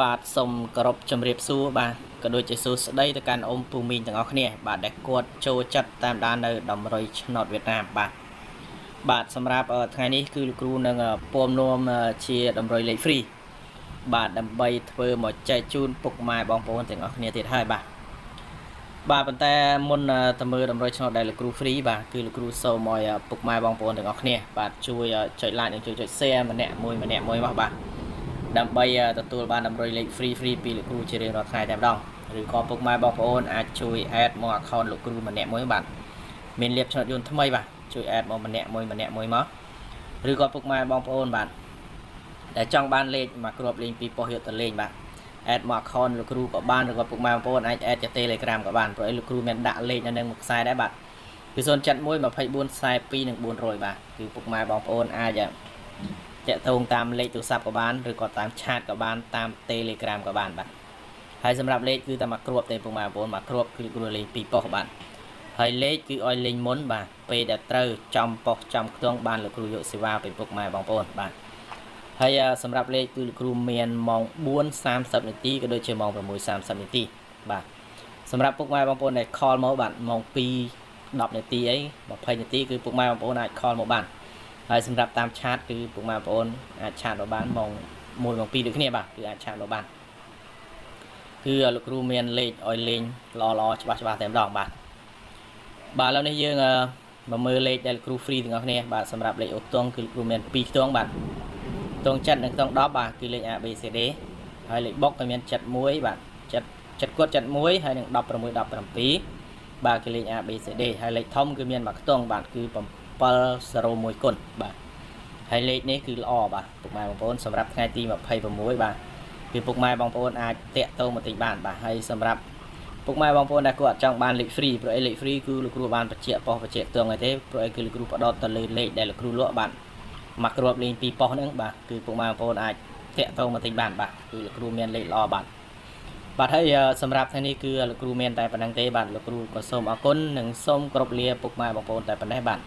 បាទសូមគោរពជំរាបសួរបាទក៏ដូចជាសួស្តីទៅកាន់អ៊ំពូមីងទាំងអស់គ្នាបាទដែលគាត់ចូលចិត្តតាមដាននៅដំរីឆ្នោតវៀតណាមបាទសម្រាប់ថ្ងៃនេះគឺលោកគ្រូនឹងពំនាំជាដំរីលេខ free បាទដើម្បីធ្វើមកចែកជូនពុកម៉ែបងប្អូនទាំងអស់គ្នាទៀតហើយបាទប៉ុន្តែមុនទៅមើលដំរីឆ្នោតដែលលោកគ្រូ free បាទគឺលោកគ្រូសូមឲ្យពុកម៉ែបងប្អូនទាំងអស់គ្នាបាទជួយចុច like និងជួយចុច share ម្នាក់មួយមកបាទដើម្បីទទួលបានដំរីលេខ free ពីលោកគ្រូជារៀងរាល់ថ្ងៃតែម្ដងឬក៏ពុកម៉ែបងប្អូនអាចជួយ add មក account លោកគ្រូម្នាក់មួយបាទមានលៀបឆ្នោតយន្តថ្មីបាទជួយ add មកម្នាក់មួយមកឬក៏ពុកម៉ែបងប្អូនបាទដែលចង់បានលេខមកគ្រាប់លេងពីប៉ុស្តិ៍យកទៅលេងបាទ add មក account លោកគ្រូក៏បានឬក៏ពុកម៉ែបងប្អូនអាច add ជា Telegram ក៏បានព្រោះឯលោកគ្រូមានដាក់លេខនៅនឹងមួយខ្សែដែរបាទគឺ071 24 42 និង400បាទគឺពុកម៉ែបងប្អូនអាចតាក់ទងតាមលេខទូរស័ព្ទក៏បានឬក៏តាមឆាតក៏បានតាម Telegram ក៏បានបាទហើយសម្រាប់លេខគឺតែមកគ្រាប់ទេពុកម៉ែបងប្អូនមកគ្រាប់គឺគ្រូលេខពីប៉ុស្តិ៍បាទហើយលេខគឺឲ្យលេងមុនបាទពេលដែលត្រូវចំប៉ុស្តិ៍ចំខ្ទង់បានលោកគ្រូយកសេវាពីពុកម៉ែបងប្អូនបាទហើយសម្រាប់លេខគឺលោកគ្រូមានម៉ោង 4:30 នាទីក៏ដូចជាម៉ោង 6:30 នាទីបាទសម្រាប់ពុកម៉ែបងប្អូនដែល call មកបាទម៉ោង 2:10 នាទីអី20 នាទីគឺពុកម៉ែបងប្អូនអាច call មកបានហើយសម្រាប់តាមឆាតគឺពុកម៉ែបងប្អូនអាចឆាតមកបានម៉ោង 1 ម៉ោង 2 ដូចគ្នាបាទគឺអាចឆាតមកបានគឺលោកគ្រូមានលេខឲ្យលេងល្អច្បាស់តែម្ដងបាទឥឡូវនេះយើងមកមើលលេខដែលលោកគ្រូ free ទាំងអស់គ្នាបាទសម្រាប់លេខអូខ្ទង់គឺលោកគ្រូមាន2ខ្ទង់បាទខ្ទង់7និងខ្ទង់10បាទគឺលេខ A B C D ហើយលេខបុកក៏មាន71បាទ7គាត់71ហើយនឹង16 17បាទគឺលេខ A B C D ហើយលេខធំគឺមានមួយខ្ទង់បាទគឺ701គុណបាទហើយលេខនេះគឺល្អបាទពុកម៉ែបងប្អូនសម្រាប់ថ្ងៃទី26បាទគឺពុកម៉ែបងប្អូនអាចតាក់ទងមកទិញបានបាទហើយសម្រាប់ពុកម៉ែបងប្អូនដែលគាត់ចង់បានលេខ free ព្រោះឯលេខ free គឺលោកគ្រូបានបញ្ជាក់ប៉ុស្តិ៍បញ្ជាក់ខ្ទង់អីទេព្រោះឯគឺលោកគ្រូផ្ដោតទៅលើលេខដែលលោកគ្រូលក់បាទមកគ្រាប់លេងពីប៉ុស្តិ៍ហ្នឹងបាទគឺពុកម៉ែបងប្អូនអាចតាក់ទងមកទិញបានបាទគឺលោកគ្រូមានលេខល្អបាទហើយសម្រាប់ថ្ងៃនេះគឺលោកគ្រូមានតែប៉ុណ្្នឹងទេបាទលោកគ្រូក៏សូមអរគុណនិងសូមគោរពលាពុកម៉ែបងប្អូនតែប៉ុណ្ណេះបាទ